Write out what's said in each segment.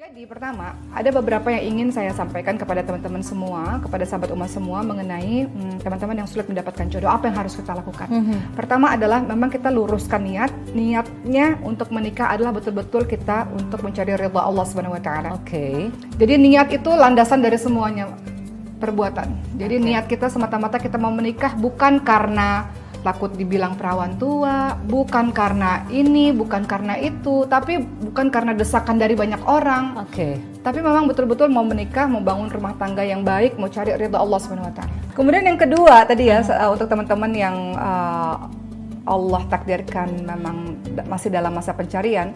Jadi pertama, ada beberapa yang ingin saya sampaikan kepada teman-teman semua, kepada sahabat umat semua mengenai teman-teman yang sulit mendapatkan jodoh, apa yang harus kita lakukan. Pertama adalah memang kita luruskan niatnya untuk menikah adalah betul-betul kita untuk mencari ridha Allah Subhanahu wa taala. Oke. Jadi niat itu landasan dari semuanya perbuatan. Jadi niat kita semata-mata kita mau menikah bukan karena takut dibilang perawan tua, bukan karena ini, bukan karena itu, tapi bukan karena desakan dari banyak orang. Oke. Tapi memang betul-betul mau menikah, mau bangun rumah tangga yang baik, mau cari ridha Allah Subhanahu wa taala. Kemudian yang kedua tadi ya untuk teman-teman yang Allah takdirkan memang masih dalam masa pencarian.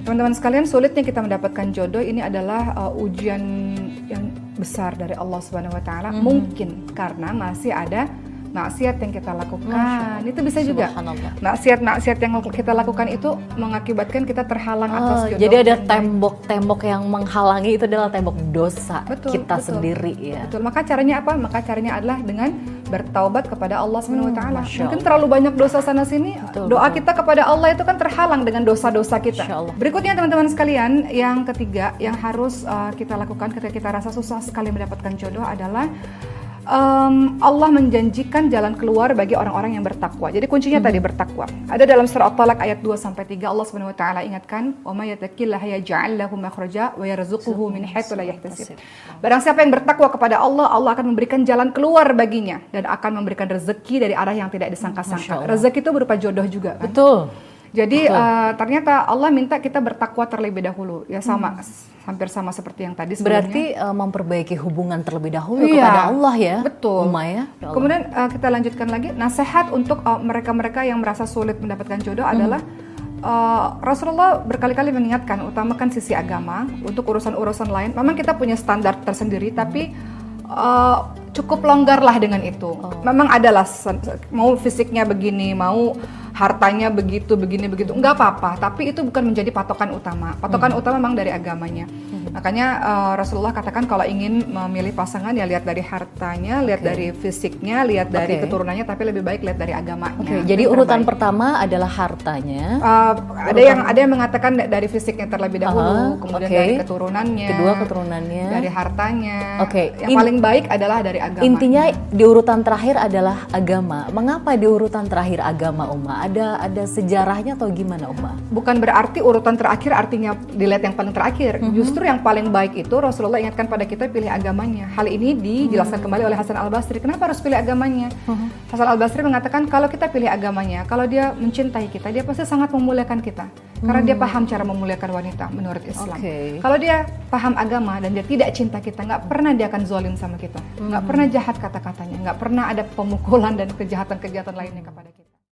Teman-teman sekalian, sulitnya kita mendapatkan jodoh ini adalah ujian yang besar dari Allah Subhanahu wa taala. Mungkin karena masih ada maksiat yang kita lakukan, itu bisa juga. Maksiat yang kita lakukan itu mengakibatkan kita terhalang atas jodoh. Jadi ada tembok-tembok yang menghalangi, itu adalah tembok dosa kita betul. sendiri ya. Betul. Maka caranya apa? Maka caranya adalah dengan bertaubat kepada Allah Subhanahu wa taala. Mungkin terlalu banyak dosa sana sini, doa kita kepada Allah itu kan terhalang dengan dosa-dosa kita. Berikutnya teman-teman sekalian, yang ketiga yang harus kita lakukan ketika kita rasa susah sekali mendapatkan jodoh adalah Allah menjanjikan jalan keluar bagi orang-orang yang bertakwa. Jadi kuncinya tadi bertakwa. Ada dalam surah At-Talaq ayat 2-3 Allah Subhanahu wa taala ingatkan, "Wa may yattaqillaha yaj'al lahu makhraja wa yarzuquhu min haitsu la yahtasib." Barang siapa yang bertakwa kepada Allah, Allah akan memberikan jalan keluar baginya dan akan memberikan rezeki dari arah yang tidak disangka-sangka. Rezeki itu berupa jodoh juga kan? Betul. Jadi ternyata Allah minta kita bertakwa terlebih dahulu. Ya sama hampir sama seperti yang tadi sebelumnya. Berarti memperbaiki hubungan terlebih dahulu kepada Allah ya. Betul. Ya kemudian kita lanjutkan lagi, nasihat untuk mereka-mereka yang merasa sulit mendapatkan jodoh adalah Rasulullah berkali-kali mengingatkan, utamakan sisi agama. Untuk urusan-urusan lain memang kita punya standar tersendiri, tapi cukup longgarlah dengan itu. Memang adalah mau fisiknya begini, mau hartanya begitu, begini-begitu, enggak apa-apa. Tapi itu bukan menjadi patokan utama. Patokan utama memang dari agamanya. Makanya Rasulullah katakan kalau ingin memilih pasangan ya lihat dari hartanya, lihat dari fisiknya, lihat dari keturunannya, tapi lebih baik lihat dari agamanya. Jadi urutan pertama adalah hartanya. Ada yang mengatakan dari fisiknya terlebih dahulu, kemudian dari keturunannya. Kedua keturunannya. Dari hartanya. Yang paling baik adalah dari agama. Intinya di urutan terakhir adalah agama. Mengapa di urutan terakhir agama, Uma? Ada sejarahnya atau gimana, Uma? Bukan berarti urutan terakhir artinya dilihat yang paling terakhir. Justru yang paling baik itu Rasulullah ingatkan pada kita pilih agamanya. Hal ini dijelaskan kembali oleh Hasan Al-Basri. Kenapa harus pilih agamanya? Hasan Al-Basri mengatakan kalau kita pilih agamanya, kalau dia mencintai kita, dia pasti sangat memuliakan kita. Karena dia paham cara memuliakan wanita menurut Islam. Kalau dia paham agama dan dia tidak cinta kita, nggak pernah dia akan zalim sama kita. Nggak pernah jahat kata-katanya, nggak pernah ada pemukulan dan kejahatan-kejahatan lainnya kepada